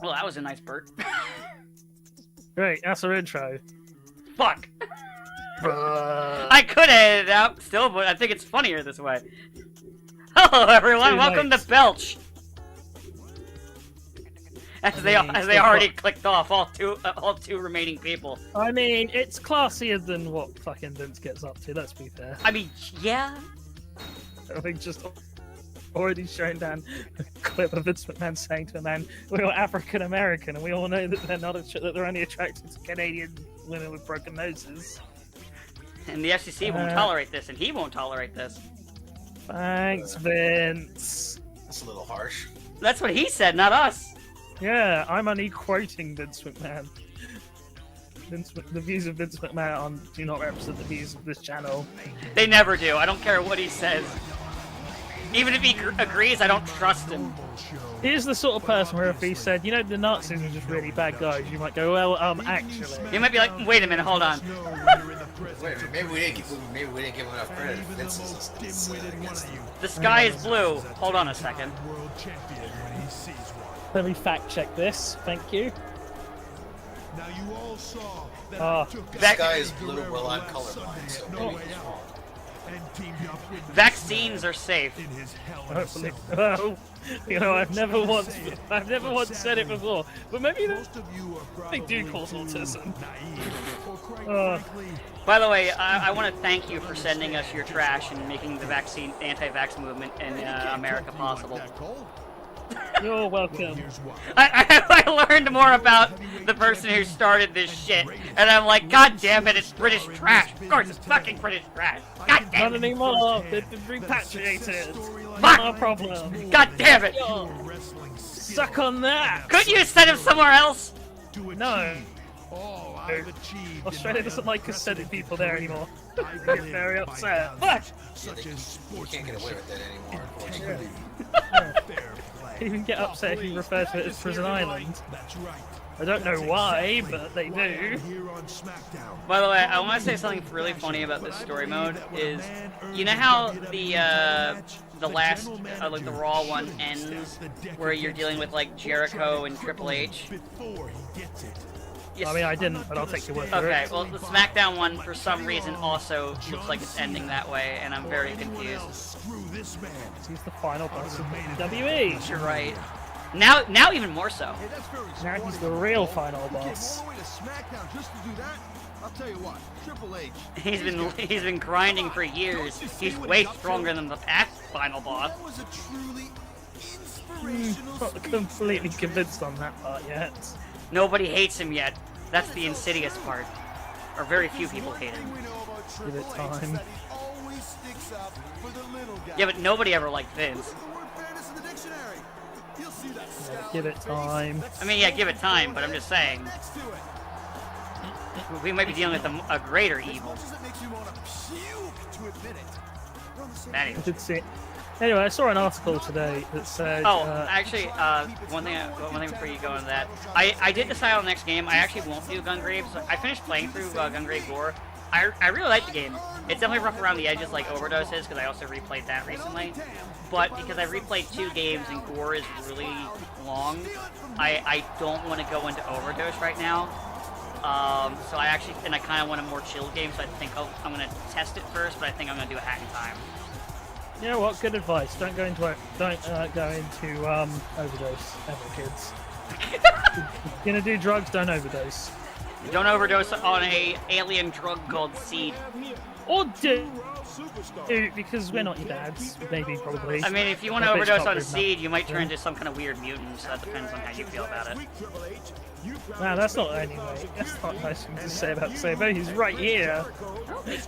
Well, that was a nice burp. Great, that's our intro. Fuck! I could edit it out still, but I think it's funnier this way. Hello, everyone. Welcome to Belch. As they already clicked off all two remaining people. I mean, it's classier than what fucking Vince gets up to. Let's be fair. I mean, yeah. I think just already shown down a clip of Vince McMahon saying to a man, "We're African American, and we all know that they're only attracted to Canadian women with broken noses." And the FCC won't tolerate this, and he won't tolerate this. Thanks, Vince. That's a little harsh. That's what he said, not us. Yeah, I'm only quoting Vince McMahon. The views of Vince McMahon do not represent the views of this channel. They never do. I don't care what he says. Even if he agrees, I don't trust him. He's the sort of person where if he said, you know, the Nazis are just really bad guys, you might go, well, actually. He might be like, wait a minute, hold on. Wait, maybe we didn't give him enough credit. The sky is blue. Hold on a second. Let me fact check this. Thank you. Now you all saw that the sky is blue. Well, I'm colorblind, so maybe he's wrong. Vaccines are safe. Hopefully. Oh, you know, I've never once said it before, but maybe they do cause autism. By the way, I want to thank you for sending us your trash and making the anti-vax movement in America possible. You're welcome. I learned more about the person who started this shit, and I'm like, God damn it, it's British trash. Of course, it's fucking British trash. God damn it. Not anymore. They've been repatriated. Fuck. Not a problem. God damn it. Suck on that. Couldn't you send him somewhere else? No. Australia doesn't like us sending people there anymore. They get very upset. What? You can't get away with that anymore, unfortunately. They even get upset if you refer to it as Prison Island. I don't know why, but they do. By the way, I want to say something really funny about this story mode is, you know how the last, like the Raw one ends, where you're dealing with like Jericho and Triple H? Yes. I mean, I didn't, but I'll take your word for it. Okay, well, the Smackdown one, for some reason, also looks like it's ending that way, and I'm very confused. He's the final boss of WWE. You're right. Now even more so. Now he's the real final boss. I'll tell you what, Triple H. He's been grinding for years. He's way stronger than the past final boss. That was a truly inspirational Not completely convinced on that part yet. Nobody hates him yet. That's the insidious part. Or very few people hate him. Give it time. Yeah, but nobody ever liked Vince. Give it time. I mean, yeah, give it time, but I'm just saying. We might be dealing with a greater evil. Anyway. Anyway, I saw an article today that said... Oh, actually, one thing before you go into that. I did decide on the next game. I actually won't do Gungrave. So I finished playing through Gungrave Gore. I really like the game. It's definitely rough around the edges like Overdose is, because I also replayed that recently. But because I replayed 2 games and Gore is really long, I don't want to go into Overdose right now. So I kind of want a more chill game, so I think I'm going to test it first, but I think I'm going to do a hack in time. You know what? Good advice. Don't go into overdose ever, kids. If you're gonna do drugs, don't overdose. Don't overdose on a alien drug called Seed. Or do, because we're not your dads. Maybe, probably. I mean, if you want to overdose on Seed, you might turn into some kind of weird mutant, so that depends on how you feel about it. Nah, that's not anyway. That's not nice thing to say about Sabo. He's right here.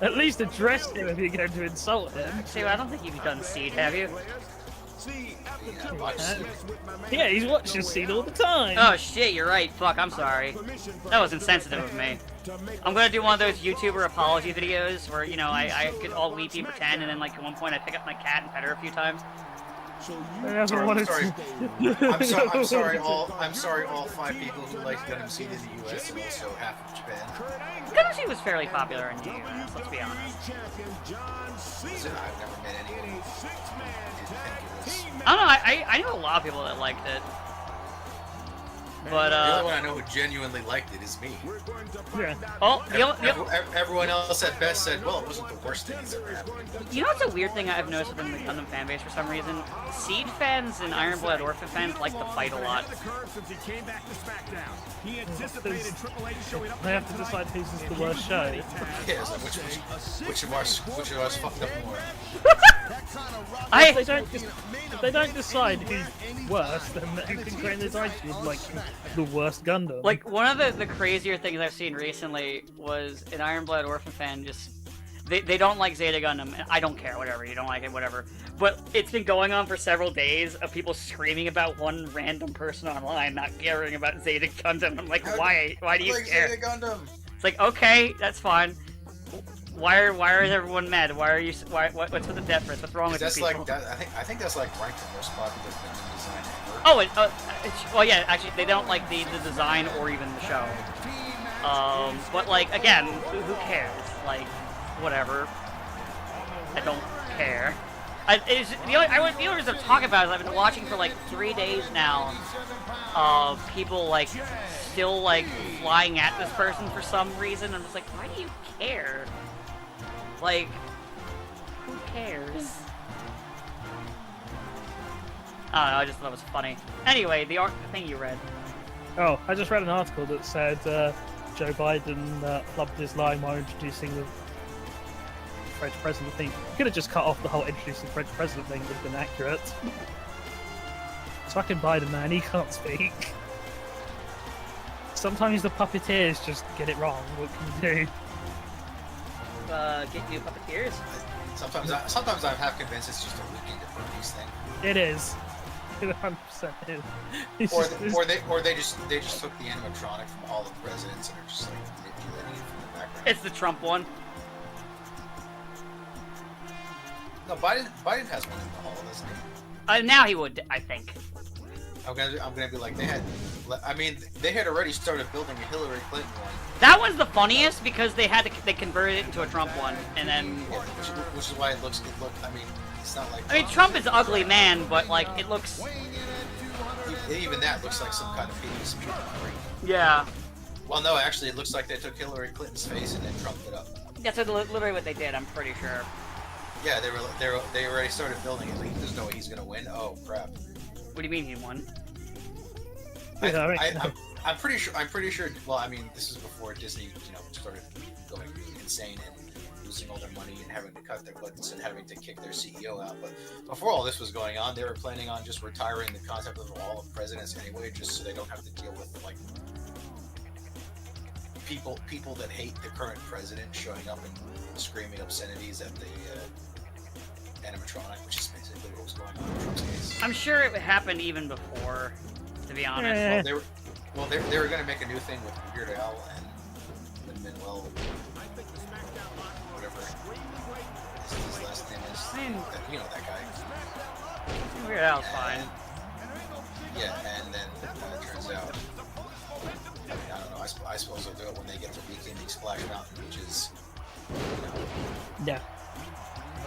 At least address him if you're going to insult him. See, I don't think you've done Seed, have you? Yeah, he's watching Seed all the time. Oh shit, you're right. Fuck, I'm sorry. That was insensitive of me. I'm gonna do one of those YouTuber apology videos where, you know, I get all weepy and pretend, and then like at one point I pick up my cat and pet her a few times. I'm sorry, all 5 people who like Gundam Seed in the US and also half of Japan. Gundam Seed was fairly popular in the US, let's be honest. I've never met anyone. I don't know, I know a lot of people that liked it. But The only one I know who genuinely liked it is me. Yeah. oh, Everyone else at best said, well, it wasn't the worst thing that's ever happened. you know what's a weird thing I've noticed within the Gundam fan base for some reason? Seed fans and Iron Blood Orphan fans like to fight a lot. They have to decide whose is the worst show. Yeah, it's like, which of ours fucked up more? If they don't decide who's worse, then who can claim the title of like the worst Gundam? Like, one of the crazier things I've seen recently was an Iron Blood Orphan fan just... They don't like Zeta Gundam, and I don't care, whatever, you don't like it, whatever. But it's been going on for several days of people screaming about one random person online not caring about Zeta Gundam. I'm like, why do you care? Zeta Gundam. It's like, okay, that's fine. Why is everyone mad? What's with the difference? What's wrong with That's you people? like I think that's like ranked the most popular Gundam design ever. Oh, well, yeah, actually, they don't like the design or even the show. But, like, again, who cares? Like, whatever. I don't care. The only reason I'm talking about it is I've been watching for, like, 3 days now of people, like, still, like, flying at this person for some reason. I'm just like, why do you care? Like, who cares? I don't know, I just thought it was funny. Anyway, the thing you read. Oh, I just read an article that said Joe Biden flubbed his line while introducing the French president thing. He could have just cut off the whole introducing the French president thing, would have been accurate. It's fucking Biden, man, he can't speak. Sometimes the puppeteers just get it wrong. What can you do? Get new puppeteers? Sometimes I'm half convinced it's just a weekend at Bernie's thing. It is. It 100% is. Or they just took the animatronic from all the presidents and are just like manipulating it from the background. It's the Trump one. No, Biden has one in the hall, doesn't he? Now he would, I think. I'm gonna be like they had already started building a Hillary Clinton one. That one's the funniest because they converted it into a Trump one, and then. Yeah, which is why it looks. I mean, it's not like. I mean, Trump is an ugly man, but like it looks. Even that looks like some kind of hideous mimicry. Yeah. Well, no, actually, it looks like they took Hillary Clinton's face and then trumped it up. That's literally what they did. I'm pretty sure. Yeah, they already started building it. Like, there's no way he's gonna win. Oh crap. What do you mean he won? I'm pretty sure. Well, I mean, this is before Disney, started going insane and losing all their money and having to cut their budgets and having to kick their CEO out. But before all this was going on, they were planning on just retiring the concept of all of presidents anyway, just so they don't have to deal with like people that hate the current president showing up and screaming obscenities at the animatronic, which is basically what was going on in Trump's case. I'm sure it happened even before, to be honest. Yeah. Well, they were going to make a new thing with Weird Al and Manuel, whatever his last name is. You know that guy. Weird Al's fine. Yeah, and then it turns out, I don't know. I suppose they'll do it when they get to reclaiming Splash Mountain, which is, Yeah.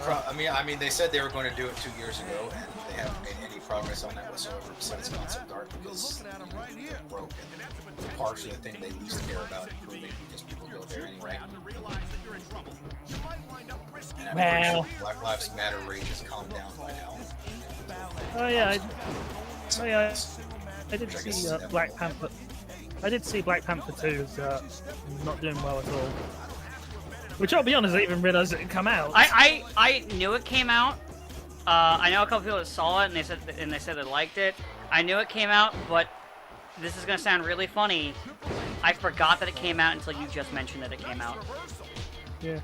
I mean, they said they were going to do it 2 years ago, and they haven't made any progress on that whatsoever besides concept art because they're broke. And the parks are the thing they least care about improving because people go there anyway. And I'm pretty sure Black Lives Matter rage has calmed down by now. Oh yeah. I did see Black Panther. I did see Black Panther 2 is not doing well at all. Which I'll be honest, I didn't even realize it had come out. I knew it came out. I know a couple people that saw it and they said they liked it. I knew it came out, but this is gonna sound really funny. I forgot that it came out until you just mentioned that it came out. Yeah.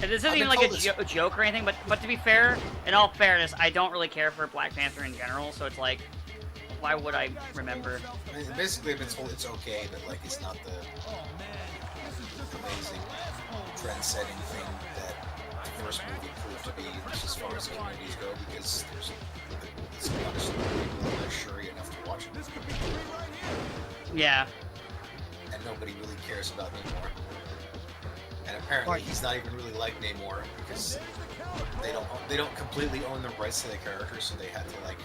And this isn't even like a joke or anything, but to be fair, in all fairness, I don't really care for Black Panther in general, so it's like, why would I remember? I mean, basically, I've been told it's okay, but like it's not the amazing, trend-setting thing that the first movie proved to be, as far as communities go, because it's honest, people are not sure enough to watch it. Yeah. And nobody really cares about Namor. And apparently, he's not even really like Namor because they don't completely own the rights to the character, so they had to like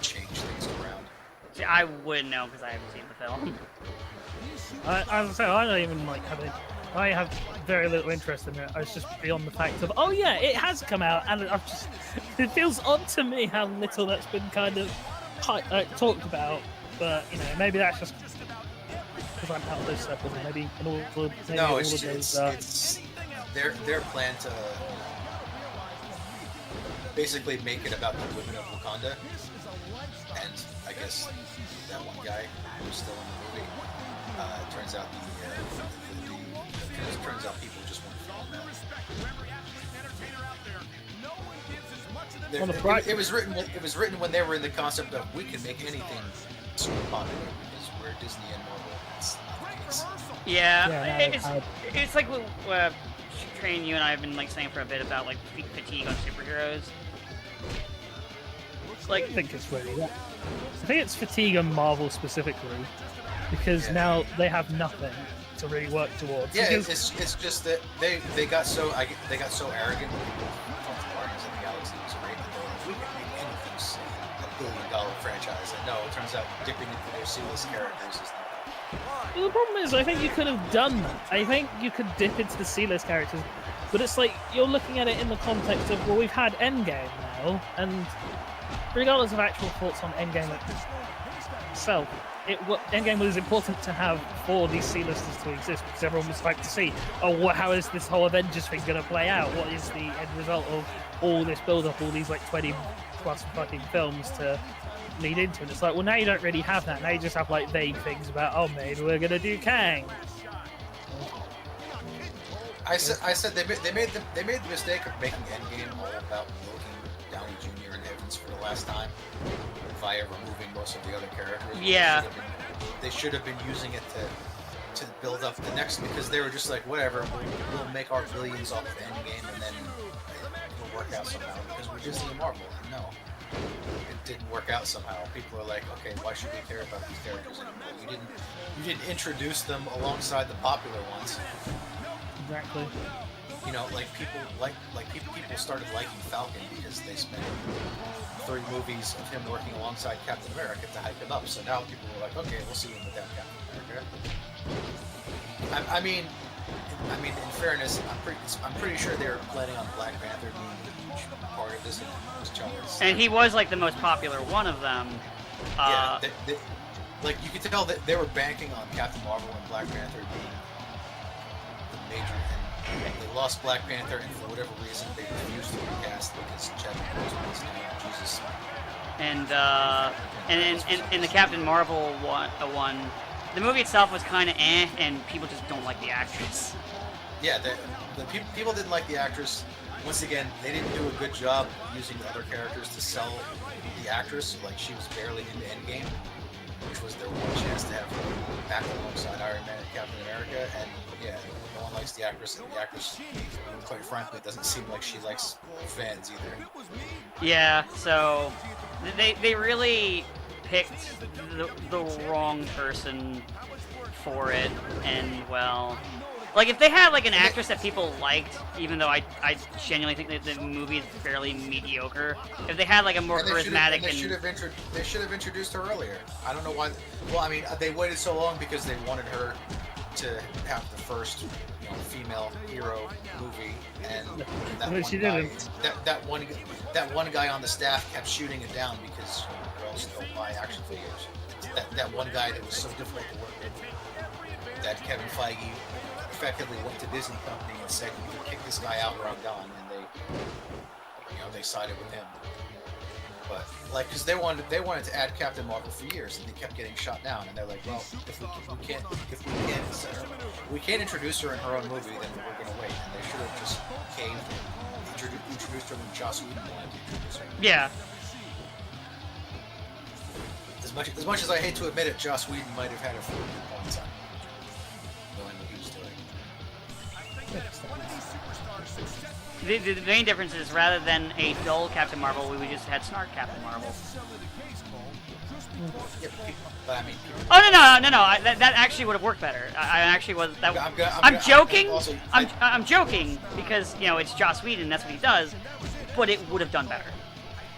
change things around. See, I wouldn't know because I haven't seen the film. As I say, I don't even like have it. I have very little interest in it. It's just beyond the fact of, oh yeah, it has come out, and I've just. It feels odd to me how little that's been kind of talked about. But you know, maybe that's just because I'm part of those circles. Maybe in all the maybe No, all it's of those. it's their plan to basically make it about the women of Wakanda, and I guess that one guy who's still in the movie turns out turns out people just want to film that. On the bright- It was written. It was written when they were in the concept of we can make anything super popular because we're Disney and Marvel. It's not the case. Yeah, it's like what Train, you and I have been like saying for a bit about like fatigue on superheroes. I think it's really that. I think it's fatigue on Marvel specifically, because now they have nothing to really work towards. Yeah, because it's just that they got so arrogant from the Guardians of the Galaxy was great that they were like, we can make anything a $1 billion franchise. And no, it turns out dipping into their C-list characters is not. Well, the problem is, I think you could have done that. I think you could dip into the C-list characters, but it's like you're looking at it in the context of, well, we've had Endgame now, and regardless of actual thoughts on Endgame itself, Endgame was important to have for these C-listers to exist, because everyone was like to see, oh, how is this whole Avengers thing going to play out? What is the end result of all this build-up, all these like 20 plus fucking films to lead into? And it's like, well, now you don't really have that. Now you just have like vague things about, oh, maybe we're going to do Kang. I said they made the mistake of making Endgame all about milking Downey Jr. and Evans for the last time via removing most of the other characters. Yeah. They should have been using it to build up the next, because they were just like, whatever, we'll make our billions off of Endgame and then it'll work out somehow because we're Disney and Marvel. And no, it didn't work out somehow. People are like, okay, why should we care about these characters anymore? You didn't introduce them alongside the popular ones. Exactly. You know, like people people started liking Falcon because they spent 3 movies of him working alongside Captain America to hype him up. So now people were like, okay, we'll see him without Captain America. I mean, in fairness, I'm pretty sure they were planning on Black Panther being a huge part of this, and he was like the most popular one of them. Yeah, like you could tell that they were banking on Captain Marvel and Black Panther being the major. And they lost Black Panther, and for whatever reason, they refused to recast because Chadwick Boseman was now Jesus. And in the Captain Marvel one, the movie itself was kind of and people just don't like the actress. Yeah, the people didn't like the actress. Once again, they didn't do a good job using the other characters to sell the actress. Like, she was barely in the Endgame, which was their one chance to have her back alongside Iron Man and Captain America. And yeah, no one likes the actress, and the actress, quite frankly, it doesn't seem like she likes fans either. Yeah, so they really picked the wrong person for it, and well, like if they had like an actress that people liked, even though I genuinely think that the movie is fairly mediocre, if they had like a more charismatic they should have introduced her earlier. I don't know why. Well, I mean, they waited so long because they wanted her to have the first, female hero movie, and that one guy on the staff kept shooting it down because girls don't buy action figures. That one guy that was so difficult to work with, that Kevin Feige effectively went to Disney Company and said, "You can kick this guy out or I'm gone," and they sided with him. But because they wanted to add Captain Marvel for years, and they kept getting shot down. And they're like, well, if we can't introduce her in her own movie, then we're gonna wait. And they should have just caved and introduced her when Joss Whedon wanted to introduce her. Yeah. As much as I hate to admit it, Joss Whedon might have had a foot at one time, knowing what he was doing. The main difference is, rather than a dull Captain Marvel, we just had Snark Captain Marvel. Yeah, but I mean. Oh no! That actually would have worked better. I actually was. I'm joking. I'm joking because it's Joss Whedon. That's what he does. But it would have done better.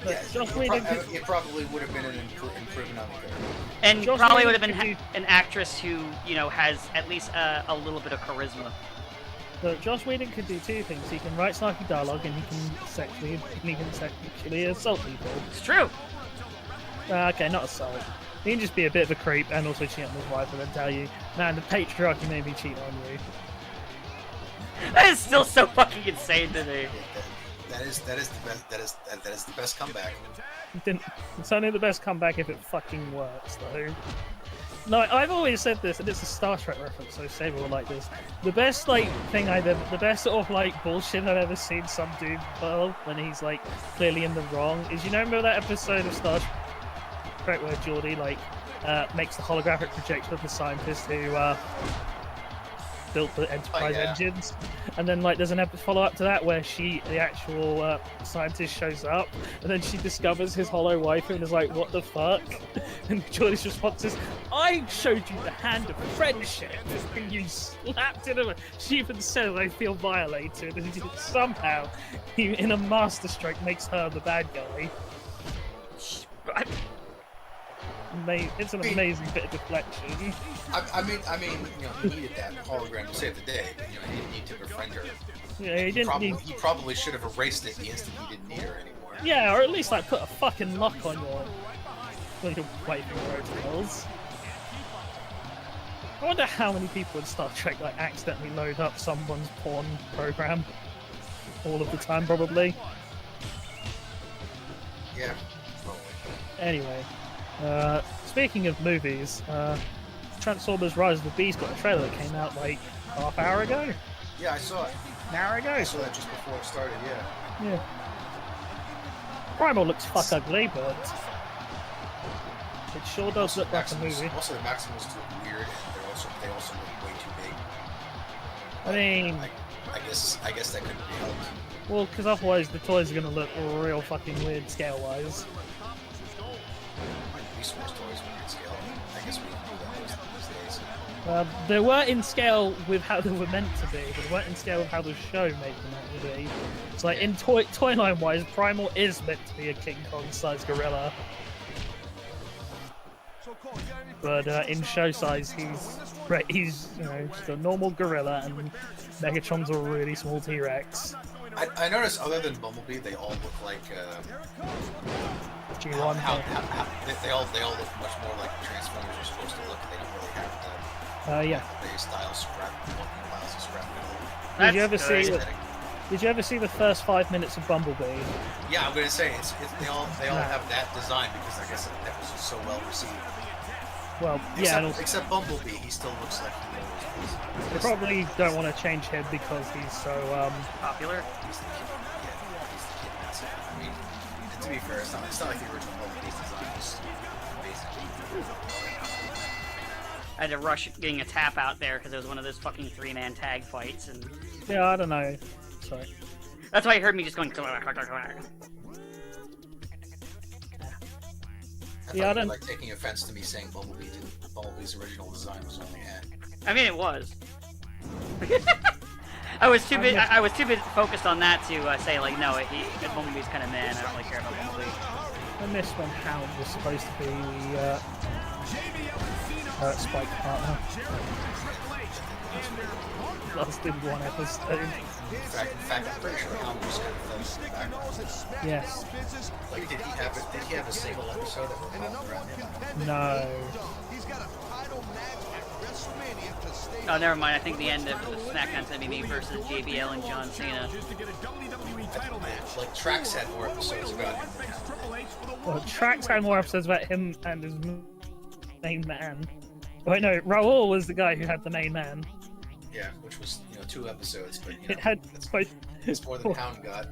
Yeah, it probably would have been an improvement on the character. And Joss probably would Whedon have been could an actress who, you know, has at least a little bit of charisma. Look, Joss Whedon could do two things. He can write snarky dialogue, and he can sexually assault people. It's true. Okay, not assault. He can just be a bit of a creep and also cheat on his wife and then tell you, man, the patriarchy made me cheat on you. That is still so fucking insane to me. That is the best comeback. It's only the best comeback if it fucking works, though. No, I've always said this, and it's a Star Trek reference, so Saber will like this. The best, like, the best sort of, like, bullshit I've ever seen some dude pull when he's, like, clearly in the wrong is, you know, remember that episode of Star Trek where Geordi, like, makes the holographic projection of the scientist who, built the Enterprise engines, and then like there's an follow-up to that where the actual scientist shows up, and then she discovers his hollow wife and is like, "What the fuck?" And Jordy's response is, "I showed you the hand of friendship, and you slapped it over." She even says, "I feel violated," and somehow he, in a masterstroke, makes her the bad guy. It's an amazing bit of deflection. I mean, you know, he needed that hologram to save the day, but you know, he didn't need to befriend her. Yeah, he probably should have erased it the instant he didn't need her anymore. Yeah, or at least like put a fucking lock on your wife and protocols. I wonder how many people in Star Trek like accidentally load up someone's porn program all of the time, probably. Yeah, probably. Anyway. Speaking of movies, Transformers Rise of the Beast got a trailer that came out like half hour ago. Yeah, I saw it. An hour ago. I saw that just before it started. Yeah. Yeah. Primal looks fuck ugly, but it sure does look like a movie. Also, the Maximals look weird, and they also look way too big. I mean, I guess that could be helped. Well, because otherwise the toys are gonna look real fucking weird scale-wise. Beast Wars toys were in scale. I guess we can do that these days. They were in scale with how they were meant to be, but they weren't in scale with how the show made them out to be. It's like, in toy line wise, Primal is meant to be a King Kong-sized gorilla. But in show size, he's you know, just a normal gorilla, and Megatron's a really small T-Rex. I noticed, other than Bumblebee, they all look like G1. they all look much more like Transformers are supposed to look. They don't really have yeah. the style scrap, looking miles of scrap metal. Did you ever see the first 5 minutes of Bumblebee? Yeah, I'm gonna say they all have that design because I guess that was just so well received. Well, yeah. Except Bumblebee, he still looks like he always was. They probably don't want to change him because he's so popular. He's the kid master. I mean, to be fair, it's not like the original Bumblebee's design was basically. I had to rush getting a tap out there because it was one of those fucking 3-man tag fights, and yeah, I don't know. Sorry. That's why you heard me just going. Yeah, I don't like taking offense to me saying Bumblebee's original design was only at. I mean, it was. I was too bit focused on that to say like, no, Bumblebee's kind of man. I don't really care about Bumblebee. I miss when Hound was supposed to be the Spike partner. Lost in one episode. In fact, I'm pretty sure Hound was kind of back. Yes. Like, did he have a single episode that revolved around him? No. Oh, never mind. I think the end of the Smackdown's gonna be me versus JBL and John Cena. Like, Trax had more episodes about him. Well, Trax had more episodes about him and his main man. Wait, no, Raul was the guy who had the main man. Yeah, which was 2 episodes, but it had. It's more than Hound got.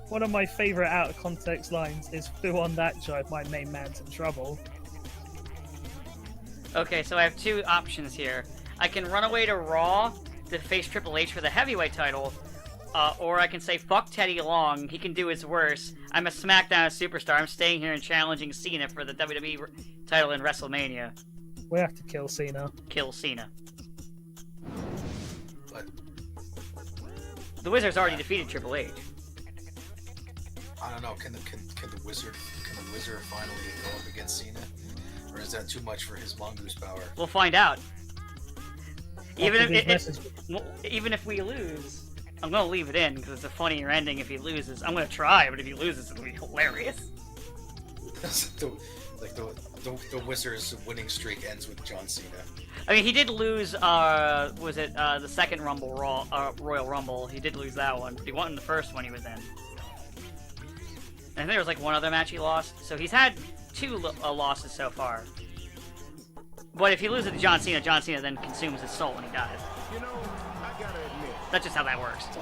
One of my favorite out of context lines is, "Who on that jive? My main man's in trouble." Okay, so I have 2 options here. I can run away to Raw to face Triple H for the heavyweight title, or I can say, fuck Teddy Long, he can do his worst. I'm a SmackDown superstar, I'm staying here and challenging Cena for the WWE title in WrestleMania. We have to kill Cena. Kill Cena. But the Wizard's already defeated Triple H. I don't know, can the Wizard finally go up against Cena? Or is that too much for his mongoose power? We'll find out. Even After these if, messages. even if we lose, I'm gonna leave it in because it's a funnier ending if he loses. I'm gonna try, but if he loses, it'll be hilarious. the Wizards' winning streak ends with John Cena. I mean, he did lose. Was it the second Royal Rumble? He did lose that one, but he won in the first one he was in. And I think there was like one other match he lost. So he's had 2 losses so far. But if he loses to John Cena then consumes his soul and he dies. You know, I gotta admit. That's just how that works. That's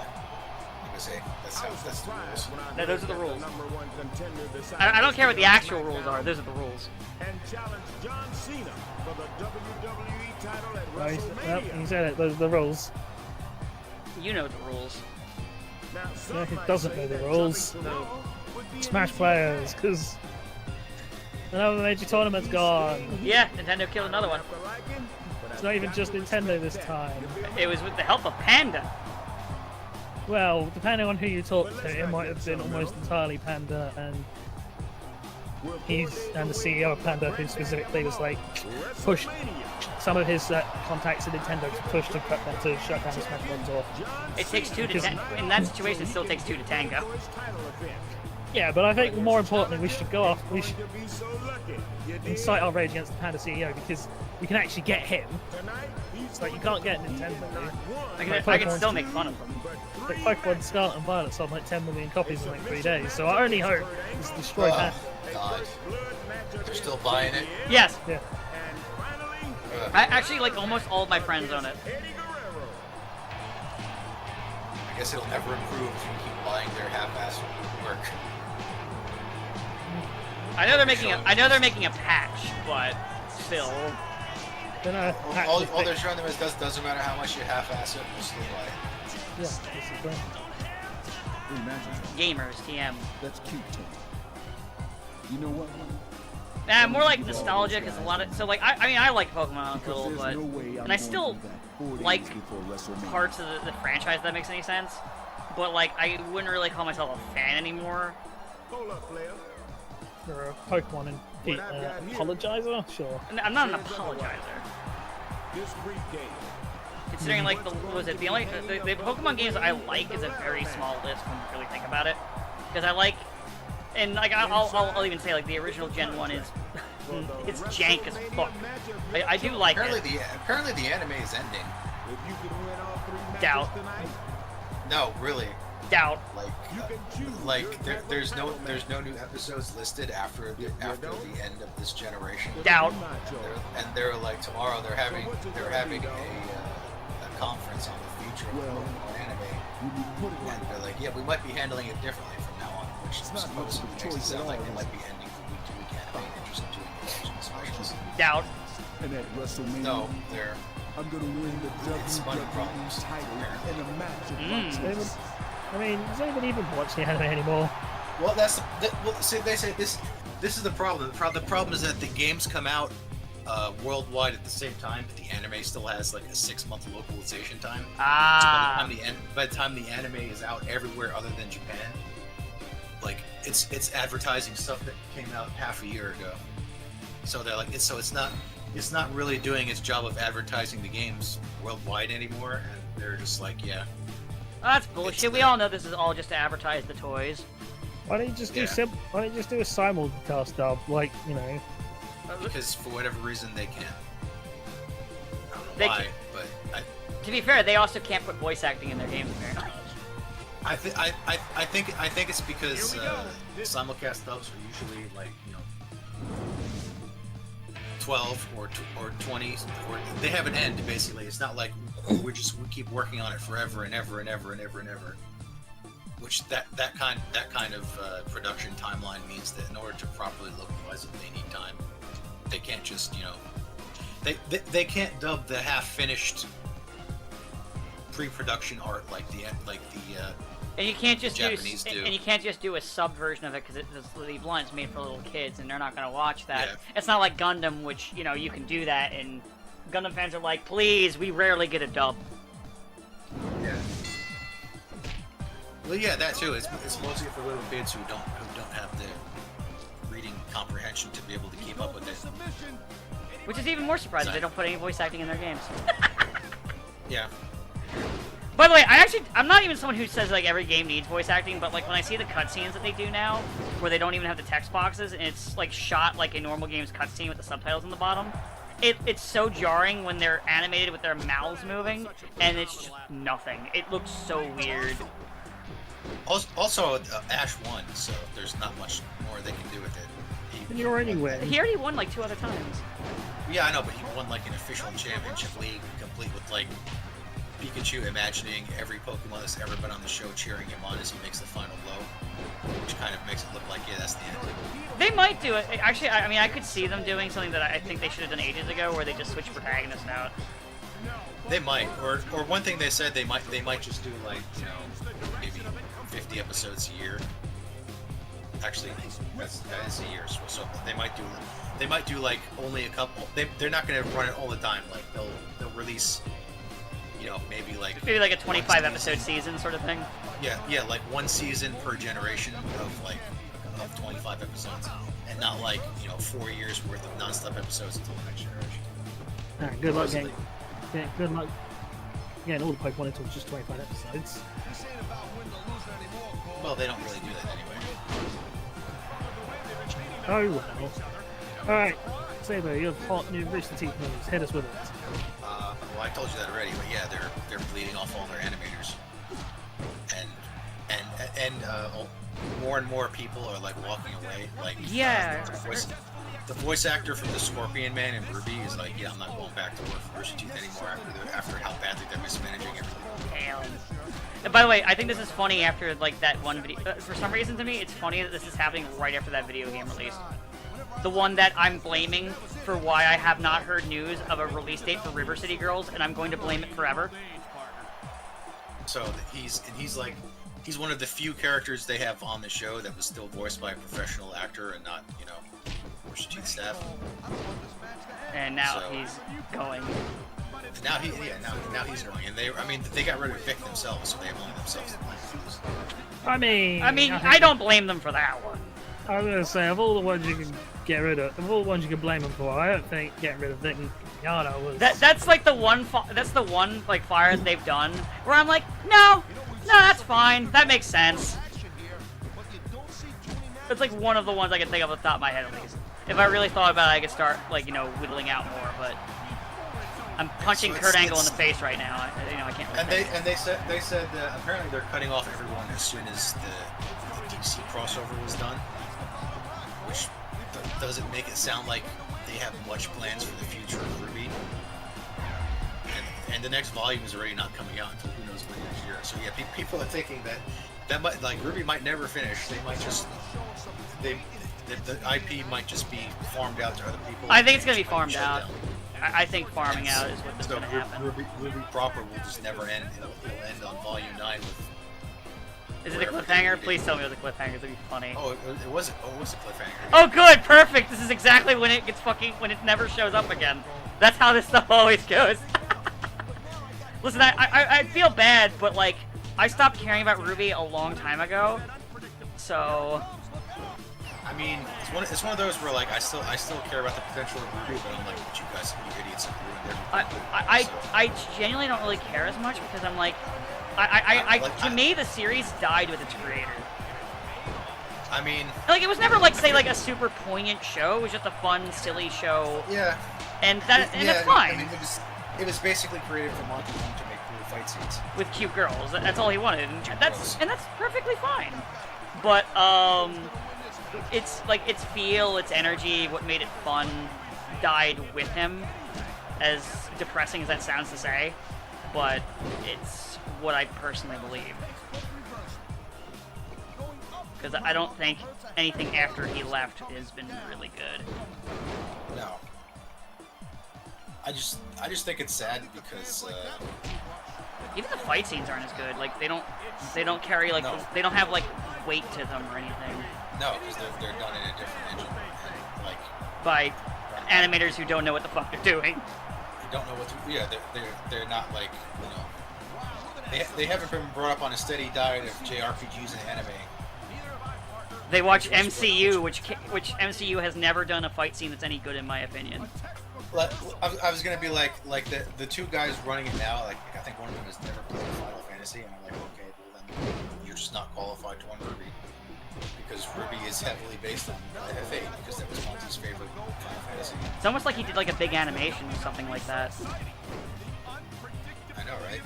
the rules. No, those are the rules. I don't care what the actual rules are. Those are the rules. And challenge John Cena for the WWE title at Right, WrestleMania. yep, you said it. Those are the rules. You know the rules. Now, some Yeah, he might doesn't say know the that rules. jumping tomorrow would be an Smash easy players, task. because another major tournament's gone. Yeah, Nintendo killed another one. After liking, but It's I not even got just to Nintendo this respect time. that. You feel It me? was with the help of Panda. Well, depending on who you talk to, it might have been almost entirely Panda, and and the CEO of Panda, who specifically was like pushed some of his contacts at Nintendo to push to shut down the Smackdown door. It takes 2 to in that situation, it still takes 2 to tango. Yeah, but I think more importantly, we should go off. We should To be so lucky. You did. incite our rage against the Panda CEO because we can actually get him. Tonight, he's It's like you can't get Nintendo. I can still make fun of them. Like Pokemon Scarlet and Violet sold like 10 million copies in like 3 days, so our only hope is to destroy Oh, Panda. God. They're still buying it? Yes, Yeah. And finally, I actually like almost all of my friends own it. Eddie Guerrero. I guess it'll never improve if you keep buying their half-assed work. I know they're making a patch, but still. Then All they're showing them is doesn't matter how much you half-ass it, we'll still buy it. yeah, this is great. Gamers, TM. That's cute, Tony. You know what? Nah, more like nostalgia, because a lot of I mean I like Pokemon Because Uncle, there's but no way I'm and I going still through that 4 days like before WrestleMania. parts of the franchise if that makes any sense. But like I wouldn't really call myself a fan anymore. Hold up, player. You're a Pokemon and What I've got here. apologizer? Sure. I'm not an apologizer. This briefcase. Considering like the Pokemon games I like is a very small list when you really think about it. Because I like, and like I'll even say like the original Gen 1 is it's jank as fuck. I do like Apparently it. apparently the anime is ending. If you can win all 3 matches Doubt. tonight, No, really. Doubt. There's no new episodes listed after the end of this generation. Doubt. They're like tomorrow they're having a conference on the future of Pokemon anime, When you put it and they're like, yeah, we might be handling it differently from now on, which It's not supposedly much of a makes it choice sound at like all, they is might it? be ending week-to-week anime and just doing collection specials. Doubt. and at WrestleMania, No, they're I'm gonna win the It's money WWE problems, title apparently. in a match at Mm. Boxing. I mean, does anyone even watch the anime anymore? well. See, they say this. This is the problem. The problem is that the games come out worldwide at the same time, but the anime still has like a 6-month localization time. Ah. So by the time the anime is out everywhere other than Japan, like it's advertising stuff that came out half a year ago. So they're like, it's not really doing its job of advertising the games worldwide anymore, and they're just like, yeah. That's bullshit. We all know this is all just to advertise the toys. Why don't you just do Yeah. Why don't you just do a simulcast dub, like Because for whatever reason they can't. I don't know They why, can- but To be fair, they also can't put voice acting in their games apparently. I think it's because Here we go. simulcast dubs are usually like 12 or 20, or they have an end basically. It's not like we keep working on it forever and ever and ever and ever and ever. Which that kind of production timeline means that in order to properly localize it, they need time. They can't just they can't dub the half finished pre-production art like the And you can't just Japanese do. and you can't just do a sub version of it because the blind's made for little kids and they're not gonna watch that. Yeah. It's not like Gundam, which you can do that, and Gundam fans are like, please, we rarely get a dub. Yeah. Well, yeah, that too. It's mostly for little kids who don't have the reading comprehension to be able to keep up with it. Which is even more surprising. They don't put any voice acting in their games. Yeah. By the way, I'm not even someone who says like every game needs voice acting, but like when I see the cutscenes that they do now, where they don't even have the text boxes and it's like shot like a normal game's cutscene with the subtitles on the bottom, it's so jarring when they're animated with their mouths moving and it's just nothing. It looks so weird. Also, Ash won, so there's not much more they can do with it. And you already win. He already won like 2 other times. Yeah, I know, but he won like an official championship league, complete with like Pikachu imagining every Pokemon that's ever been on the show cheering him on as he makes the final blow, which kind of makes it look like, yeah, that's the end. They might do it. Actually, I mean, I could see them doing something that I think they should have done ages ago, where they just switch protagonists out. They might, or one thing they said they might just do like, you know, maybe 50 episodes a year. Actually, that is a year, so they might do like only a couple. They're not going to run it all the time. Like they'll release, you know, maybe like a 25 episode season sort of thing. Yeah, like one season per generation of 25 episodes, and not like, you know, 4 years worth of non-stop episodes until the next generation. Alright, good luck getting. Yeah, good luck. Yeah, all the Pokemon until just 25 episodes. Well, they don't really do that anyway. Oh well. Alright, Saber, you have hot new Rooster Teeth moves. Hit us with it. Well, I told you that already, but yeah, they're bleeding off all their animators, and more and more people are like walking away. Like, Yeah. The voice actor from the Scorpion Man and Ruby is like, yeah, I'm not going back to work for Rooster Teeth anymore after how badly they're mismanaging everything. Damn. And by the way, I think this is funny after like that one video. For some reason, to me, it's funny that this is happening right after that video game release. The one that I'm blaming for why I have not heard news of a release date for River City Girls, and I'm going to blame it forever. So he's one of the few characters they have on the show that was still voiced by a professional actor and not, you know, Rooster Teeth staff. And now So- he's going. Now he's going, and they got rid of Vic themselves, so they have only themselves to blame. I mean, I don't blame them for that one. I was gonna say, of all the ones you can get rid of all the ones you can blame them for, I don't think getting rid of Vic and Yano was. That's like the one. That's the one like fire that they've done where I'm like, no, that's fine. That makes sense. It's like one of the ones I can think of off the top of my head at least. If I really thought about it, I could start like, you know, whittling out more. But I'm punching So Kurt Angle in the face right now. I can't. Really And they said that apparently they're cutting off everyone as soon as the DC crossover was done, which doesn't make it sound like they have much plans for the future of Ruby. And the next volume is already not coming out until who knows when next year. So yeah, people are thinking that might, like, Ruby might never finish. They might just the IP might just be farmed out to other people. I think it's gonna be Might farmed shut out. down. I think farming out is what's So gonna happen. Ruby proper will just never end. It'll end on Volume 9 with. Is it a cliffhanger? Please tell me it was a cliffhanger. It'd be funny. Oh, it was a cliffhanger. Oh, good, perfect. This is exactly when it gets when it never shows up again. That's how this stuff always goes. Listen, I feel bad, but like, I stopped caring about Ruby a long time ago. So. I mean, it's one of those where like I still care about the potential of Ruby, but I'm like, but you guys, you idiots, have ruined everything. I genuinely don't really care as much because I'm like, to me the series died with its creator. I mean, Like, it was never like, say, like a super poignant show. It was just a fun, silly show, yeah, and that's I fine. mean, it was basically created for Monty Wong to make cool fight scenes. With cute girls. That's all he wanted, and Cute that's girls. perfectly fine. But it's like its feel, its energy, what made it fun, died with him. As depressing as that sounds to say, but it's what I personally believe. Because I don't think anything after he left has been really good. No, I just think it's sad because Even the fight scenes aren't as good. Like they don't carry like No. they don't have like weight to them or anything. no, because they're done in a different engine, and, like, By animators who don't know what the fuck they're doing. they don't know what to. Yeah, they're not like, you know, they haven't been brought up on a steady diet of JRPGs and anime. They watch MCU, which MCU has never done a fight scene that's any good in my opinion. I was gonna be like the two guys running it now. Like I think one of them has never played Final Fantasy, and I'm like, okay, well then you're just not qualified to win Ruby, because Ruby is heavily based on FF8 because that was Monty's favorite Final Fantasy. It's almost like he did like a big animation or something like that. I know, right?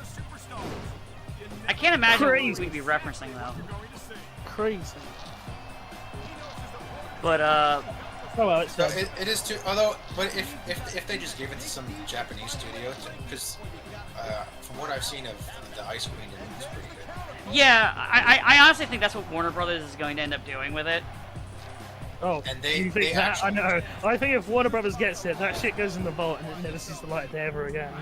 I can't imagine Crazy. what we'd be referencing though. Crazy. But Oh well, it's So it is too. Although, but if they just gave it to some Japanese studio, because from what I've seen of the Ice Queen, it's pretty good. yeah, I honestly think that's what Warner Brothers is going to end up doing with it. Oh, And they- you think they that? I actually- know. I think if Warner Brothers gets it, that shit goes in the vault and it never sees the light of day ever again.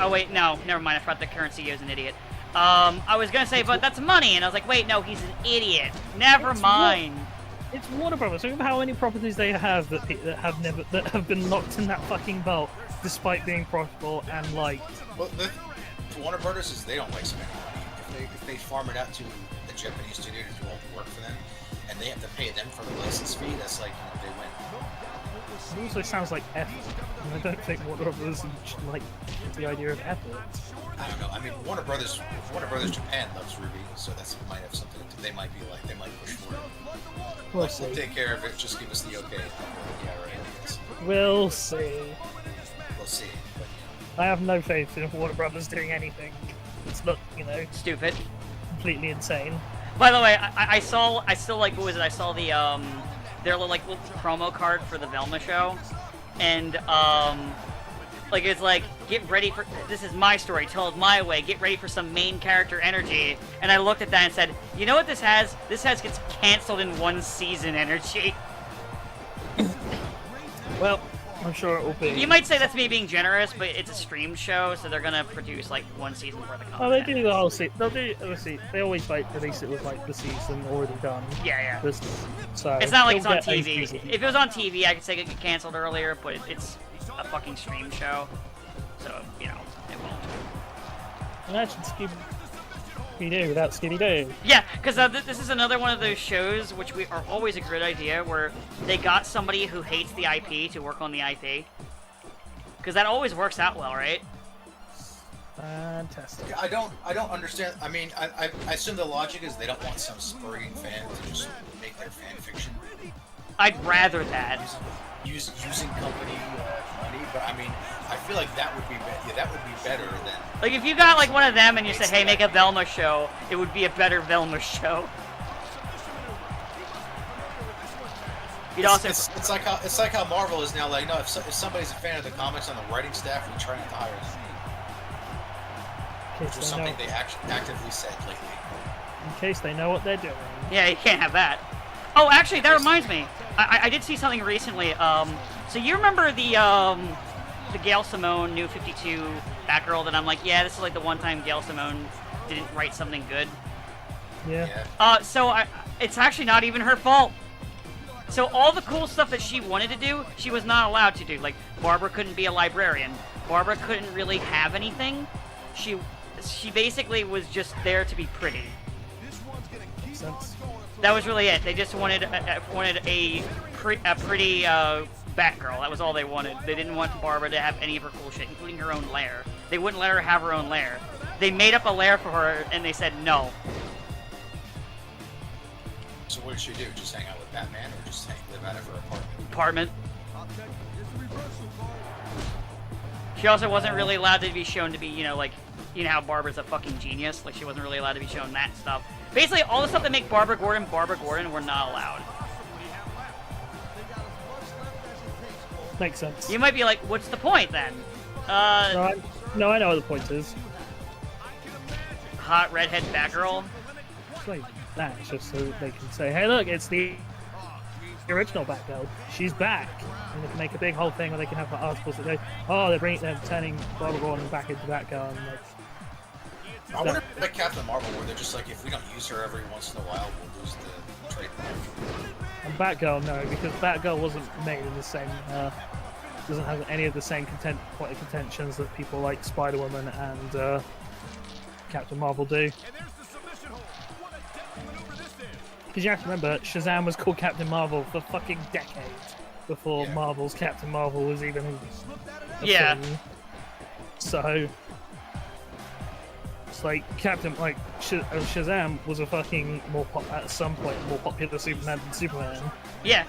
Oh wait, no, never mind. I forgot the current CEO's an idiot. I was gonna say, but that's money, and I was like, wait, no, he's an idiot. Never mind. It's Warner Brothers. Think of how many properties they have that have been locked in that fucking vault, despite being profitable and liked. Well, the Warner Brothers is they don't like spending money. If they farm it out to the Japanese studio to do all the work for them, and they have to pay them for the license fee, that's like they win. It also sounds like effort, and I don't think Warner Brothers like the idea of effort. I don't know. I mean, Warner Brothers Japan loves Ruby, so that's might have something. They might be like they might push for it. We'll Like, see. we'll take care of it. Just give us the okay. Yeah, right. I guess. We'll see. We'll see. I have no faith in Warner Brothers doing anything. It's not, Stupid. completely insane. By the way, I still like, what was it? I saw the their little promo card for the Velma show, and like it's like, get ready for, this is my story, tell it my way, get ready for some main character energy. And I looked at that and said, you know what this has? This has gets canceled in one season energy. Well, I'm sure it will be. You might say that's me being generous, but it's a streamed show, so they're gonna produce like one season worth of content. Oh, they do the whole season. They'll do. Obviously, they always release it with the season already done. Yeah. So It's not like it's they'll on get a TV. season. If it was on TV, I could say it could get canceled earlier, but it's a fucking stream show, so it won't. Imagine Scooby-Doo without Scooby-Doo. Yeah, because this is another one of those shows which are always a great idea, where they got somebody who hates the IP to work on the IP, because that always works out well, right? Fantastic. Yeah, I don't understand. I mean, I assume the logic is they don't want some spurring fan to just make their fan fiction I'd rather that. using company money, but I mean, I feel like that would be better than. Like, if you got like one of them and you say, hey, make a Velma show, it would be a better Velma show. You'd also... It's like how Marvel is now like, no, if somebody's a fan of the comics on the writing staff, we try not to hire them. Which was something they actively said lately. In case they know what they're doing. Yeah, you can't have that. Oh, actually, that reminds me. I did see something recently. So you remember the Gail Simone New 52 Batgirl that I'm like, yeah, this is like the one time Gail Simone didn't write something good. Yeah. So it's actually not even her fault. So all the cool stuff that she wanted to do, she was not allowed to do. Like, Barbara couldn't be a librarian. Barbara couldn't really have anything. She basically was just there to be pretty. Makes sense. That was really it. They just wanted a pretty Batgirl. That was all they wanted. They didn't want Barbara to have any of her cool shit, including her own lair. They wouldn't let her have her own lair. They made up a lair for her, and they said no. So what did she do? Just hang out with Batman, or just live out of her apartment? Apartment. She also wasn't really allowed to be shown to be, you know how Barbara's a fucking genius? Like, she wasn't really allowed to be shown that stuff. Basically, all the stuff that make Barbara Gordon, were not allowed. Makes sense. You might be like, what's the point, then? No, I know what the point is. Hot redhead Batgirl? It's like that. It's just so they can say, hey, look, it's the original Batgirl. She's back. And they can make a big whole thing where they can have articles that go, oh, they're turning Barbara Gordon back into Batgirl. And like, I wonder if like Captain Marvel, where they're just like, if we don't use her every once in a while, we'll lose the trademark. and Batgirl, no, because Batgirl wasn't made in the same, doesn't have any of the same point of contentions that people like Spider-Woman and Captain Marvel do. Because you have to remember, Shazam was called Captain Marvel for fucking decades before Yeah. Marvel's Captain Marvel was even a Yeah. thing. So it's like Shazam was a fucking at some point more popular Superman than Superman. Yeah.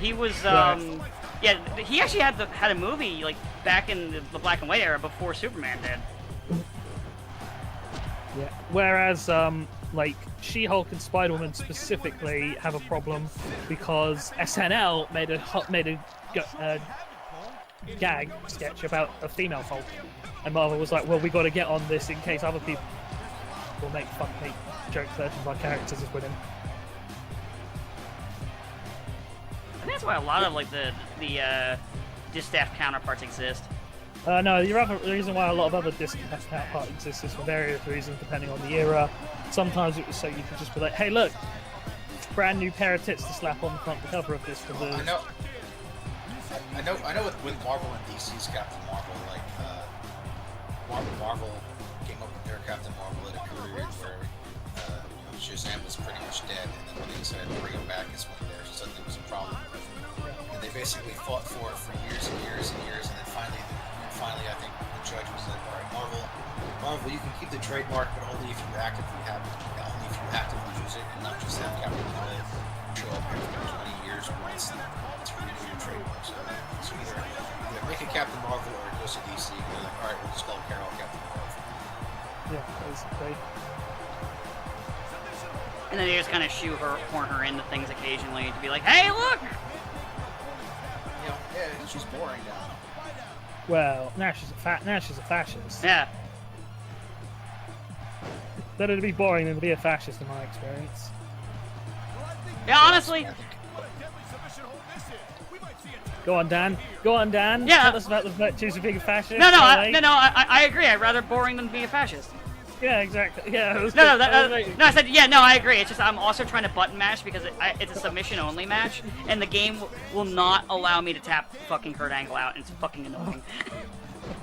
He was, Right. yeah, he actually had a movie, like, back in the black and white era before Superman did. Yeah. Whereas, like, She-Hulk and Spider-Woman specifically have a problem because SNL made a gag sketch about a female Hulk, and Marvel was like, "Well, we got to get on this in case other people will make joke versions of our characters as women." I think that's why a lot of, like, the distaff counterparts exist. No, the reason why a lot of other disc counterpart exists is for various reasons, depending on the era. Sometimes it was so you could just be like, "Hey, look, brand new pair of tits to slap on the front cover of this." For the I know with Marvel and DC's Captain Marvel, like Marvel came up with their Captain Marvel at a period where Shazam was pretty much dead, and then when they decided to bring him back is when there suddenly was a problem. And they basically fought for it for years and years and years, and then finally I think the judge was like, "All right, Marvel, you can keep the trademark, but only if you actively use it, and not just have Captain Marvel show up every 20 years once to renew your trademark." So either make it Captain Marvel or it goes to DC. And they're like, "All right, we'll just call Carol Captain Marvel." Yeah, basically. And then they just kind of shoehorn her into things occasionally to be like, "Hey, look!" You know, yeah, she's boring now. Well, now she's a fascist. Yeah. Better to be boring than to be a fascist, in my experience. Yeah, honestly, Go on, Dan. Yeah. Tell us about the virtues of being a fascist. no, shall we? I agree. I'd rather boring than be a fascist. Yeah, exactly. Yeah. No, I said, yeah, no, I agree. It's just I'm also trying to button mash because it's a submission-only match, and the game will not allow me to tap fucking Kurt Angle out, and it's fucking annoying.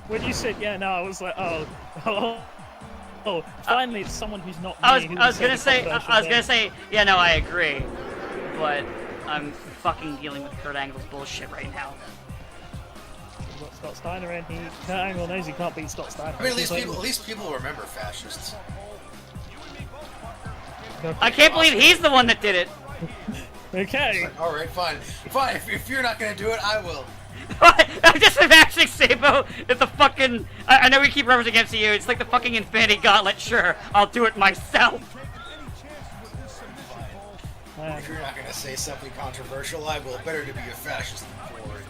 When you said, yeah, no, I was like, finally, it's someone who's not me. I was gonna say, yeah, no, I agree, but I'm fucking dealing with Kurt Angle's bullshit right now. We've got Scott Steiner in. Kurt Angle knows he can't beat Scott Steiner. I mean, at least people remember fascists. I can't believe he's the one that did it. Okay. All right, fine. If you're not gonna do it, I will. I'm just imagining Sabo at the fucking. I know we keep referencing MCU. It's like the fucking Infinity Gauntlet. Sure, I'll do it myself. If you're not gonna say something controversial, I will. Better to be a fascist than forward.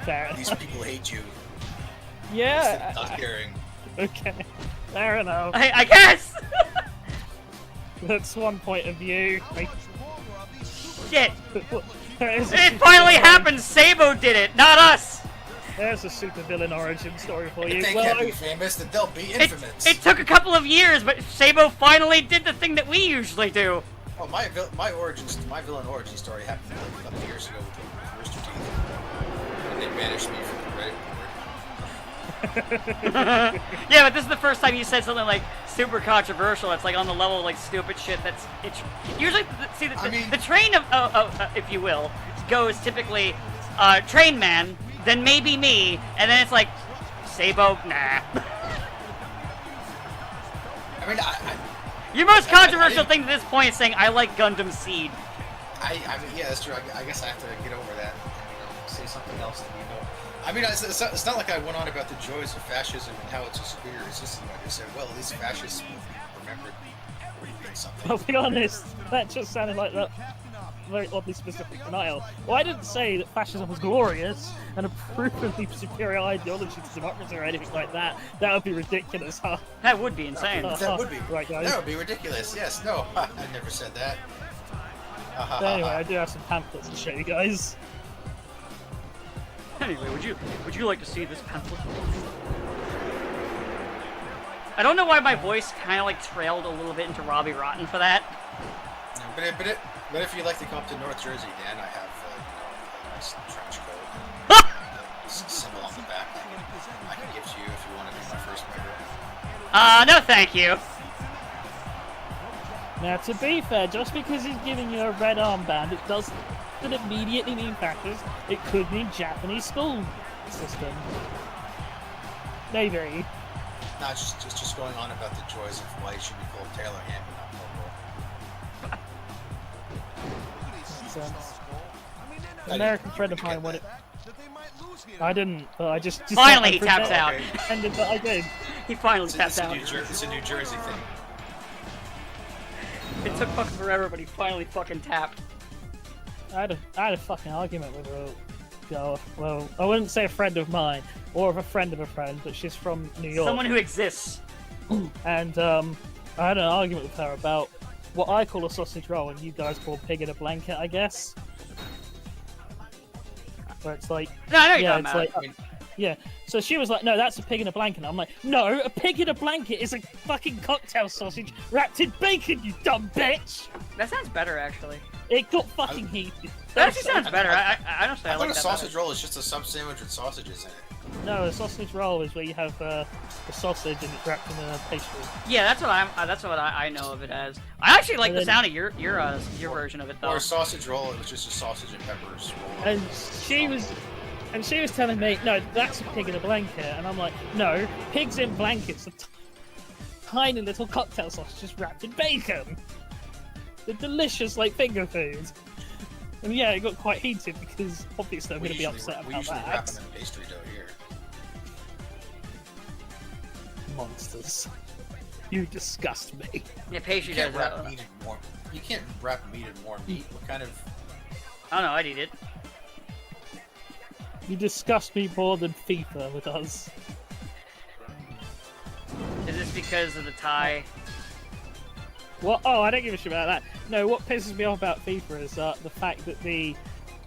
Fair. These people hate you. Yeah. Not caring. Okay. Fair enough. I guess. That's one point of view. Shit. There's It finally happened. Sabo did it, not us. There's a supervillain origin story for you. If they can't be famous, then they'll be infamous. It took a couple of years, but Sabo finally did the thing that we usually do. Oh, my villain origin story happened like a couple years ago with Rooster Teeth. And they banished me from the Reddit board. Yeah, but this is the first time you said something like super controversial. It's like on the level of like stupid shit. Usually the train of if you will goes typically Train Man, then maybe me, and then it's like Sabo. Nah. I mean, Your most controversial thing to this point is saying I like Gundam Seed. I mean, yeah, that's true. I guess I have to get over that and say something else that I mean, it's not like I went on about the joys of fascism and how it's a superior system. I just said, well, at least fascists will be remembered for being something. I'll be honest, that just sounded like that very oddly specific denial. Well, I didn't say that fascism was glorious and a proof of the superior ideology to democracy or anything like that. That would be ridiculous, huh? That would be insane. That would be. Right, guys. That would be ridiculous. Yes, no, I never said that. Anyway, I do have some pamphlets to show you guys. Anyway, would you like to see this pamphlet? I don't know why my voice kind of like trailed a little bit into Robbie Rotten for that. But if you'd like to come up to North Jersey, Dan, I have a nice trench coat, symbol on the back. I can give to you if you want to be my first member. No, thank you. Now, to be fair, just because he's giving you a red armband, it doesn't immediately mean factors. It could mean Japanese school system. Maybe. No, it's just going on about the joys of why he should be called Taylor Hammond, not Paul. Sense. An American friend of mine wanted. I didn't, but I just Finally, he taps out. Pretended that I did. He finally It's tapped a out. It's a New Jersey thing. It took fucking forever, but he finally fucking tapped. I had a fucking argument with a girl. Well, I wouldn't say a friend of mine or of a friend of a friend, but she's from New York. Someone who exists. And I had an argument with her about what I call a sausage roll and you guys call pig in a blanket, I guess. Where it's like, No, I know you're yeah, talking it's about. like, yeah. So she was like, no, that's a pig in a blanket. And I'm like, no, a pig in a blanket is a fucking cocktail sausage wrapped in bacon, you dumb bitch. That sounds better, actually. It got fucking heated. That actually sounds better. I honestly, I I thought like a that sausage better. roll is just a sub sandwich with sausages in it. No, a sausage roll is where you have the sausage and it's wrapped in a pastry. Yeah, that's what I know of it as. I actually like And the then- sound of your version of it though. Or a sausage roll, it was just a sausage and peppers roll. And she was telling me, no, that's a pig in a blanket. And I'm like, no, pigs in blankets are tiny little cocktail sausages wrapped in bacon. They're delicious, like finger food. And yeah, it got quite heated because obviously I'm going to be upset We about usually wrap that. them in pastry dough here. Monsters. You disgust me. Yeah, pastry You can't does wrap that. meat in more. You can't wrap meat in more meat. What kind of? I don't know. I'd eat it. You disgust me more than FIFA with us. Is this because of the tie? What? Oh, I don't give a shit about that. No, what pisses me off about FIFA is the fact that the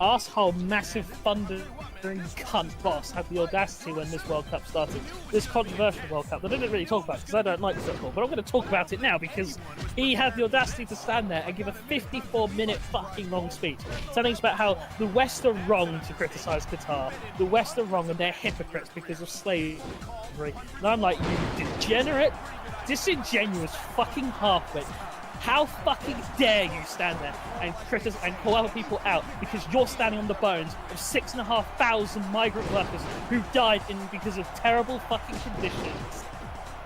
arsehole massive thundering cunt boss had the audacity when this World Cup started, this controversial World Cup that I didn't really talk about because I don't like football, but I'm going to talk about it now because he had the audacity to stand there and give a 54-minute fucking long speech telling us about how the West are wrong to criticise Qatar, the West are wrong and they're hypocrites because of slavery. And I'm like, you degenerate, disingenuous fucking halfwit. How fucking dare you stand there and criticize and call other people out because you're standing on the bones of 6,500 migrant workers who died because of terrible fucking conditions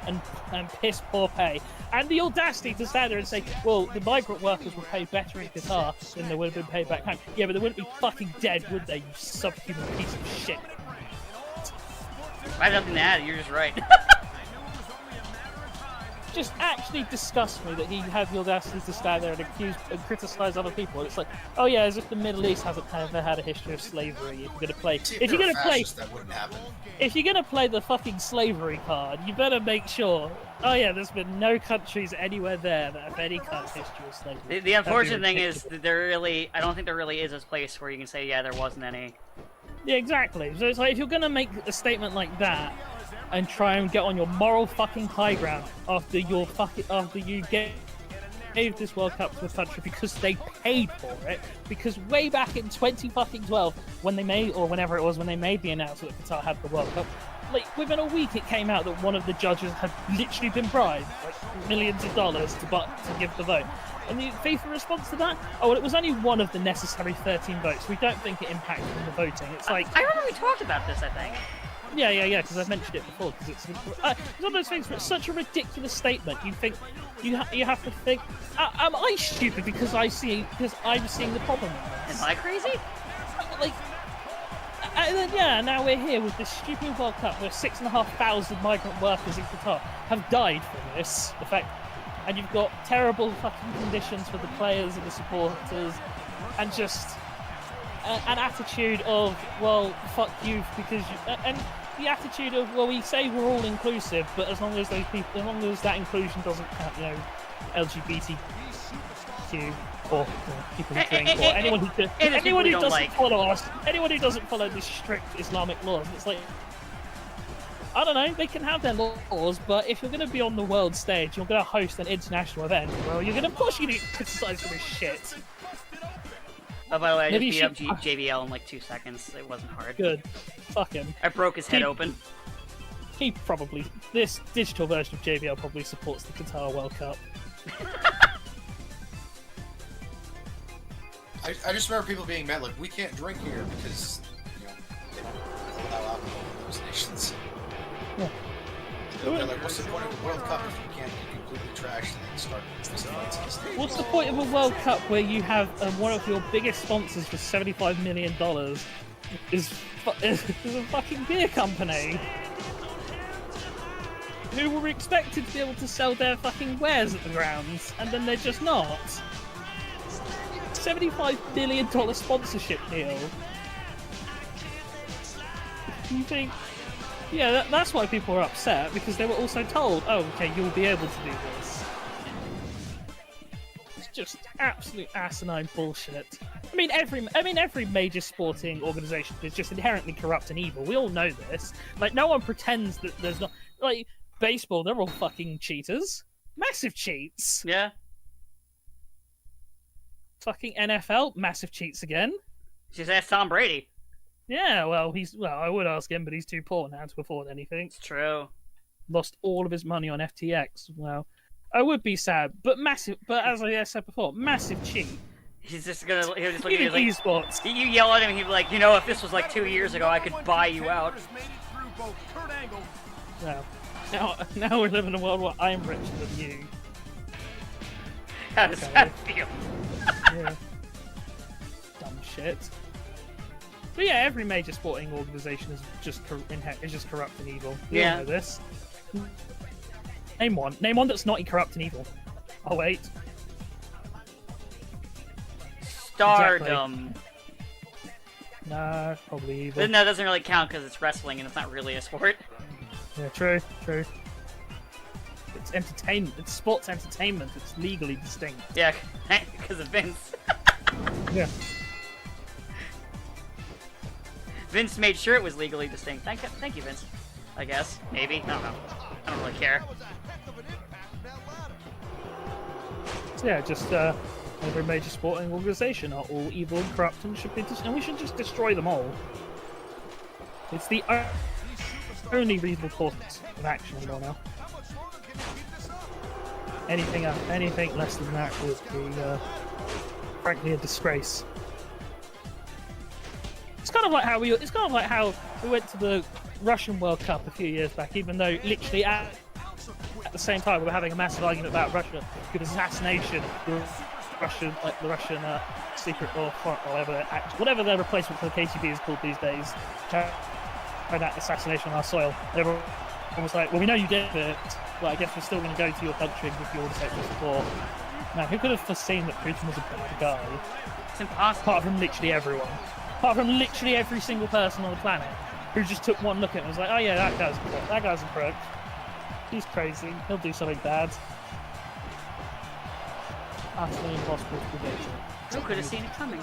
and piss poor pay. And the audacity to stand there and say, well, the migrant workers were paid better in Qatar than they would have been paid back home. Yeah, but they wouldn't be fucking dead, would they, you subhuman piece of shit? I have nothing to add. You're just right. Just actually disgusts me that he had the audacity to stand there and accuse and criticize other people. It's like, oh yeah, as if the Middle East hasn't ever had a history of slavery. If you're gonna play, See, if you're you're gonna a play, fascist, that wouldn't happen. if you're gonna play the fucking slavery card, you better make sure. Oh yeah, there's been no countries anywhere there that have any kind of history of slavery. The unfortunate That'd thing be is that I don't think there really is a place where you can say, yeah, there wasn't any. Yeah, exactly. So it's like if you're gonna make a statement like that and try and get on your moral fucking high ground after you gave this World Cup to the country because they paid for it, because way back in 2012 when they made, or whenever it was when they made the announcement that Qatar had the World Cup, like within a week it came out that one of the judges had literally been bribed like millions of dollars to give the vote. And the FIFA response to that? Oh, well, it was only one of the necessary 13 votes. We don't think it impacted on the voting. It's like, I remember we talked about this. I think. yeah, because I've mentioned it before. Because it's one of those things where it's such a ridiculous statement. You think you have to think, am I stupid because I'm seeing the problem? Am I crazy? Like, and then now we're here with this stupid World Cup where 6,500 migrant workers in Qatar have died from this. The fact, and you've got terrible fucking conditions for the players and the supporters, and just an attitude of, well, fuck you because you, and the attitude of, well, we say we're all inclusive, but as long as those people, as long as that inclusion doesn't count, LGBTQ or people who drink or anyone who doesn't follow us, anyone who doesn't follow the strict Islamic laws. It's like, I don't know, they can have their laws, but if you're going to be on the world stage, you're going to host an international event, well, you're going to push you to criticize for this shit. Oh, by the way, I Maybe just beat you up JBL in like 2 seconds. It wasn't hard. Good. Fuck him. I broke his head open. This digital version of JBL probably supports the Qatar World Cup. I just remember people being mad, like, we can't drink here because, you know, they don't allow alcohol in those nations. Yeah. They're like, what's the point of the World Cup if you can't be completely trashed and then start fist fights in the States? What's the point of a World Cup where you have one of your biggest sponsors for $75 million is a fucking beer company who were expected to be able to sell their fucking wares at the grounds, and then they're just not. $75 million sponsorship deal. You think? Yeah, that's why people are upset, because they were also told, oh, okay, you'll be able to do this. It's just absolute asinine bullshit. I mean, every major sporting organisation is just inherently corrupt and evil. We all know this. Like, no one pretends that there's not. Like, baseball, they're all fucking cheaters. Massive cheats. Yeah. Fucking NFL, massive cheats again. Just ask Tom Brady. Yeah, well, I would ask him, but he's too poor now to afford anything. It's true. Lost all of his money on FTX. Well, I would be sad, but massive. But as I said before, massive cheat. He'll just look at you like, esports. you yell at him, he'd be like, you know, if this was like 2 years ago, I could buy you out. Now we live in a world where I'm richer than you. How does that feel? Yeah. Dumb shit. But yeah, every major sporting organisation is just corrupt and evil. We all know this. Name one that's not corrupt and evil. Oh wait. Stardom. Exactly. Nah, probably evil. No, it doesn't really count because it's wrestling and it's not really a sport. Yeah, true. It's entertainment. It's sports entertainment. It's legally distinct. Yeah, because of Vince. Yeah. Vince made sure it was legally distinct. Thank you, Vince. I guess. Maybe. I don't know. I don't really care. So yeah, just every major sporting organisation are all evil and corrupt and and we should just destroy them all. It's the only reasonable course of action now. Anything less than that would be, frankly, a disgrace. It's kind of like how we went to the Russian World Cup a few years back, even though literally at the same time we were having a massive argument about Russia, good assassination, the Russian secret or whatever their replacement for the KGB is called these days, carried out assassination on our soil. Everyone was like, well, we know you did it, but I guess we're still going to go to your country and give you all the sexual support. Man, who could have foreseen that Putin was a bad guy? It's impossible. Apart from literally everyone. Apart from literally every single person on the planet who just took one look at him and was like, oh yeah, that guy's a crook. He's crazy. He'll do something bad. Utterly impossible to predict it. Who could have seen it coming?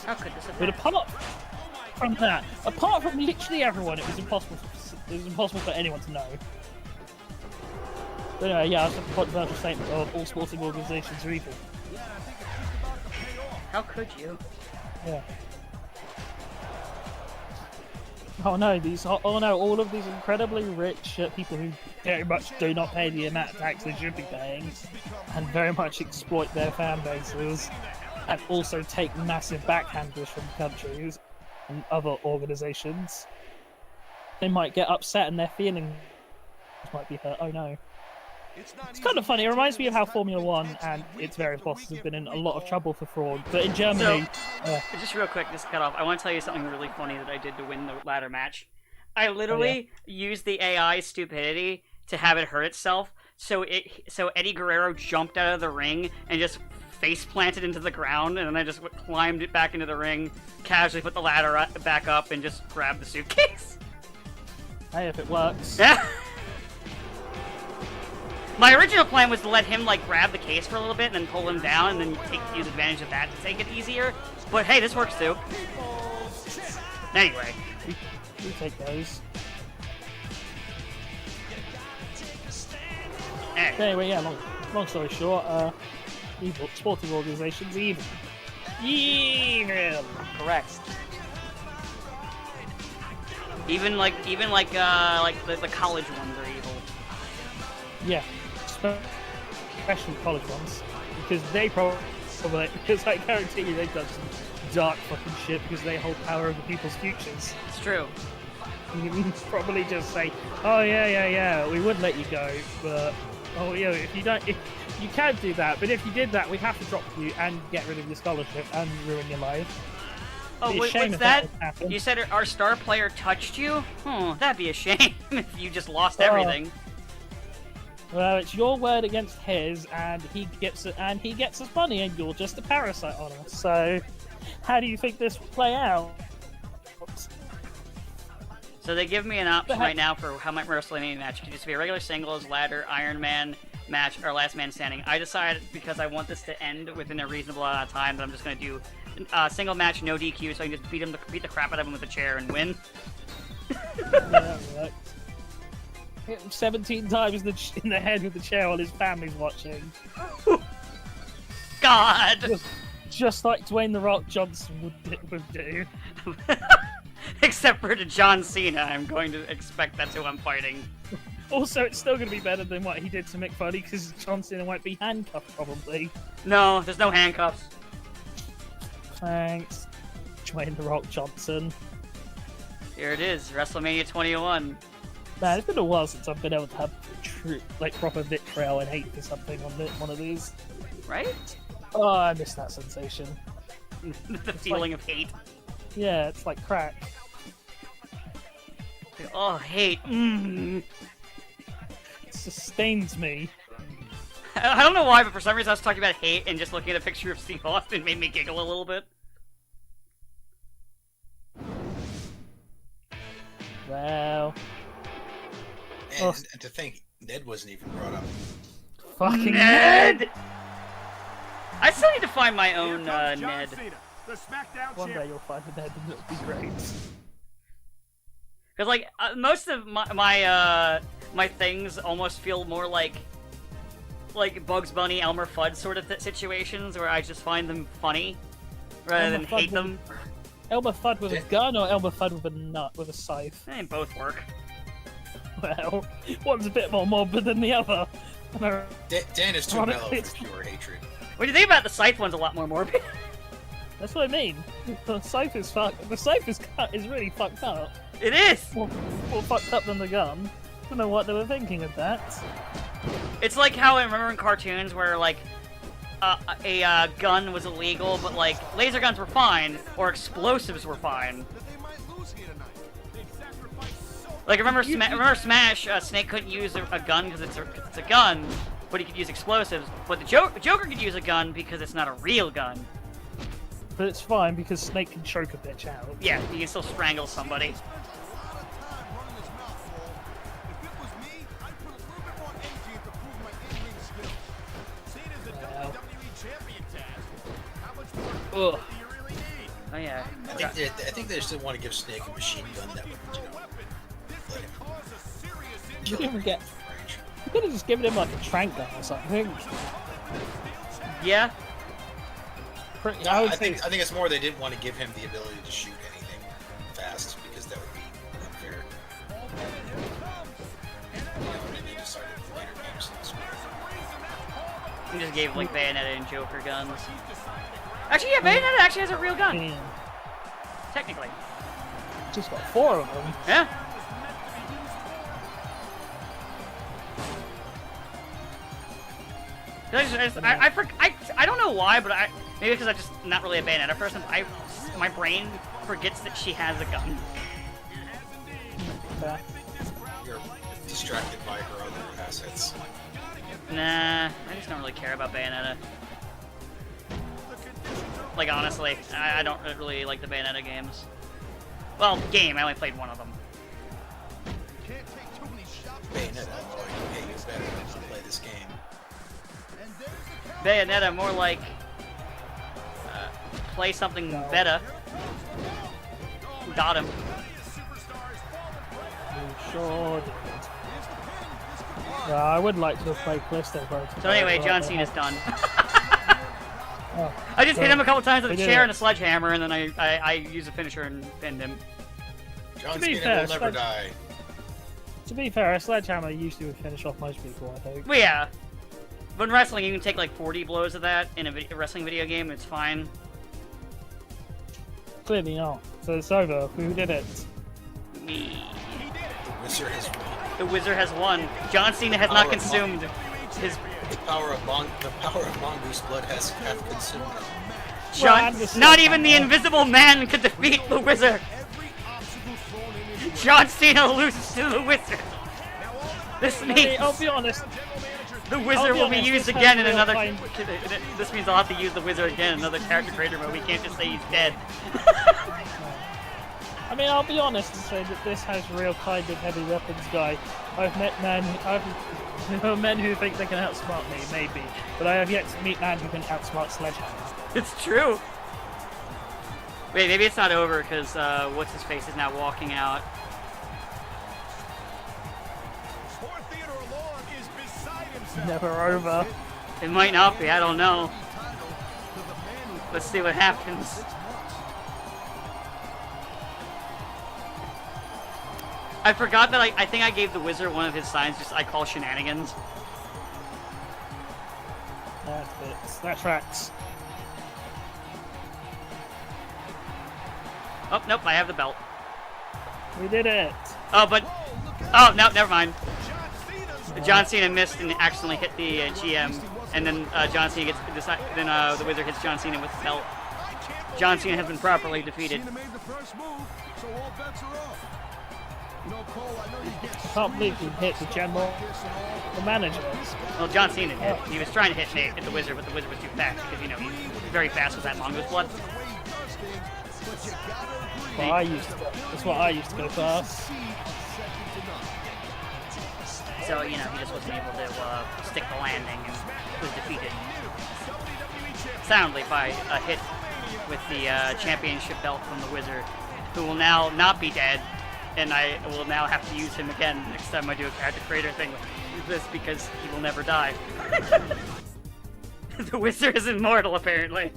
How could this have But happened? apart from literally everyone, it was impossible for anyone to know. But anyway, yeah, that's a controversial statement of all sporting organisations are evil. How could you? Yeah. Oh no, all of these incredibly rich people who very much do not pay the amount of tax they should be paying, and very much exploit their fan bases, and also take massive backhanders from countries and other organisations. They might get upset and their feelings might be hurt. Oh no. It's kind of funny. It reminds me of how Formula One and its various bosses have been in a lot of trouble for fraud. But in Germany, just real quick, just cut off. I want to tell you something really funny that I did to win the ladder match. I literally used the AI's stupidity to have it hurt itself. So Eddie Guerrero jumped out of the ring and just face planted into the ground, and then I just climbed it back into the ring, casually put the ladder back up, and just grabbed the suitcase. Hey, if it works. Yeah. My original plan was to let him, like, grab the case for a little bit and then pull him down and then use advantage of that to take it easier. But hey, this works too. Anyway. We take those. Anyway, yeah, long story short, evil sporting organizations, evil. Evil! Correct. Even like the college ones are evil. Yeah. Especially college ones. because they probably, because I guarantee you they've done some dark fucking shit because they hold power over people's futures. It's true. You can probably just say, oh yeah, we would let you go, but oh yeah, if you don't, if you can do that, but if you did that, we'd have to drop you and get rid of your scholarship and ruin your life. Oh, Be a wait, shame what's if that? would happen. You said our star player touched you? Oh, that'd be a shame if you just lost everything. Well, it's your word against his, and he gets his money, and you're just a parasite on us. So, how do you think this will play out? So they give me an option right now for how my WrestleMania match. It could just be a regular singles, ladder, Iron Man match, or last man standing. I decided, because I want this to end within a reasonable amount of time, that I'm just going to do a single match, no DQ, so I can just beat the crap out of him with a chair and win. Yeah, right. Hit him 17 times in the head with the chair while his family's watching. God! Just like Dwayne The Rock Johnson would do. Except for to John Cena, I'm going to expect that's who I'm fighting. Also, it's still going to be better than what he did to Mick Foley, because John Cena won't be handcuffed, probably. No, there's no handcuffs. Thanks, Dwayne The Rock Johnson. Here it is, WrestleMania 21. Man, it's been a while since I've been able to have true, proper vitriol and hate for something on one of these. Right? Oh, I miss that sensation. The feeling of hate. Yeah, it's like crack. Oh, hate. Mm. It sustains me. I don't know why, but for some reason I was talking about hate, and just looking at a picture of Steve Austin made me giggle a little bit. Wow. And to think, Ned wasn't even brought up. Fucking Ned! I still need to find my own Here comes John Ned. Cena, the Smackdown One day champion. you'll find a Ned and it'll be great. Because, like, most of my things almost feel more like Bugs Bunny, Elmer Fudd sort of situations, where I just find them funny, rather Elmer than Fudd hate them. Elmer Fudd with a gun or Elmer Fudd with a nut with a scythe? They both work. Well, one's a bit more morbid than the other. Dan is too What a mellow for bitch. pure hatred. What do you think about the Scythe one's a lot more morbid? That's what I mean. The scythe is fucked. The scythe is really fucked up. It is! More fucked up than the gun. Don't know what they were thinking of that. It's like how I remember in cartoons where, like, a gun was illegal, but, like, laser guns were fine, or explosives were fine. Like, remember Smash, Snake couldn't use a gun because it's a gun, but he could use explosives. But the Joker could use a gun because it's not a real gun. But it's fine because Snake can choke a bitch out. Yeah, he can still strangle somebody. Ugh. Oh yeah. I think they just didn't want to give Snake a machine gun that would, let him You kill didn't even him get. from range. You could have just given him like a trank gun or something. Yeah. Pretty, No, I would I say. think it's more they didn't want to give him the ability to shoot anything fast because that would be unfair. And they decided later games. He just gave, like, Bayonetta and Joker guns. Actually, yeah, Bayonetta actually has a real gun. Damn. Technically. Just got 4 of them. Yeah. I don't know why, but maybe because I'm just not really a Bayonetta person. My brain forgets that she has a gun. Yeah. You're distracted by her other assets. Nah, I just don't really care about Bayonetta. Like, honestly, I don't really like the Bayonetta games. Well, I only played one of them. Bayonetta, hey, you better not play this game. Bayonetta, more like play something better. Got him. You sure did. Yeah, I would like to have played Callisto Protocol. So anyway, but John they Cena's have- done. Oh, I just hit so him a couple times with a they chair did and a sledgehammer, and then I used a finisher and pinned him. John To be Cena fair, will never die. To be fair, a sledgehammer used to finish off most people, I think. But yeah, But in wrestling, you can take like 40 blows of that in a wrestling video game. It's fine. Clearly not. So it's over. Who did it? Me. The Wizard has won. The Wizard has won. John Cena has not consumed his. The power of Mongoose blood has consumed him. John, not even the Invisible Man could defeat the Wizard. John Cena loses to the Wizard. This means I'll be honest. the Wizard will be used again in another. This means I'll have to use the Wizard again in another character creator mode. We can't just say he's dead. I mean, I'll be honest and say that this has real kind of heavy weapons guy. I've met men. There are men who think they can outsmart me, maybe, but I have yet to meet men who can outsmart Sledgehammer. It's true. Wait, maybe it's not over because what's his face is now walking out. Never over. It might not be. I don't know. Let's see what happens. I forgot that I think I gave the Wizard one of his signs. Just I call shenanigans. That fits. That tracks. Oh nope, I have the belt. We did it. Oh, but oh no, never mind. John Cena missed and accidentally hit the GM, and then John Cena gets then the Wizard hits John Cena with the belt. John Cena has been properly defeated. Cena made the first move, so all bets are off. You know, Cole, I know you get I can't believe you hit the general, the manager. Well, John Cena did. He was trying to hit the Wizard, but the Wizard was too fast because, you know, he's very fast with that Mongoose blood. That's what I used to go fast. So, you know, he just wasn't able to stick the landing and was defeated soundly by a hit with the championship belt from the Wizard, who will now not be dead, and I will now have to use him again next time I do a character creator thing with this because he will never die. The Wizard is immortal, apparently.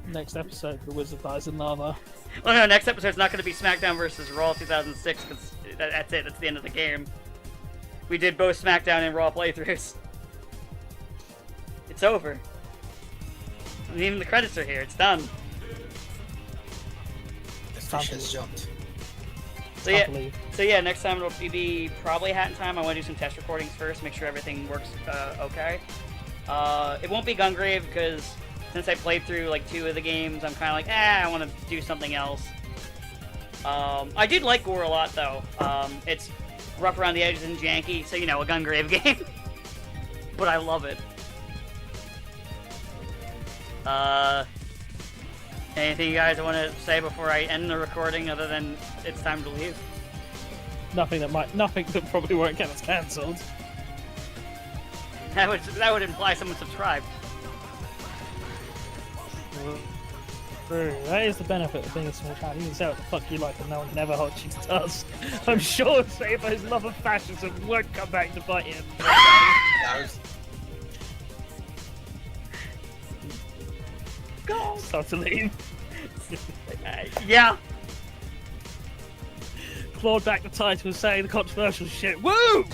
Next episode, the Wizard dies in lava. Oh no, next episode's not going to be SmackDown versus Raw 2006 because that's it, that's the end of the game. We did both SmackDown and Raw playthroughs. It's over. And even the credits are here, it's done. The fish has jumped. So yeah, next time it'll be probably Hat in Time. I want to do some test recordings first, make sure everything works okay. It won't be Gungrave because since I played through like 2 of the games, I'm kind of like, I want to do something else. I did like Gore a lot though. It's rough around the edges and janky, so you know, a Gungrave game. But I love it. Anything you guys want to say before I end the recording other than it's time to leave? Nothing that probably won't get us cancelled. That would imply someone subscribed. True. That is the benefit of being a small channel. You can say what the fuck you like and no one can ever hold you to task. I'm sure Sabo's love of fascism won't come back to bite him. Go! Start to leave. Yeah. Clawed back the title and say the controversial shit. Woo!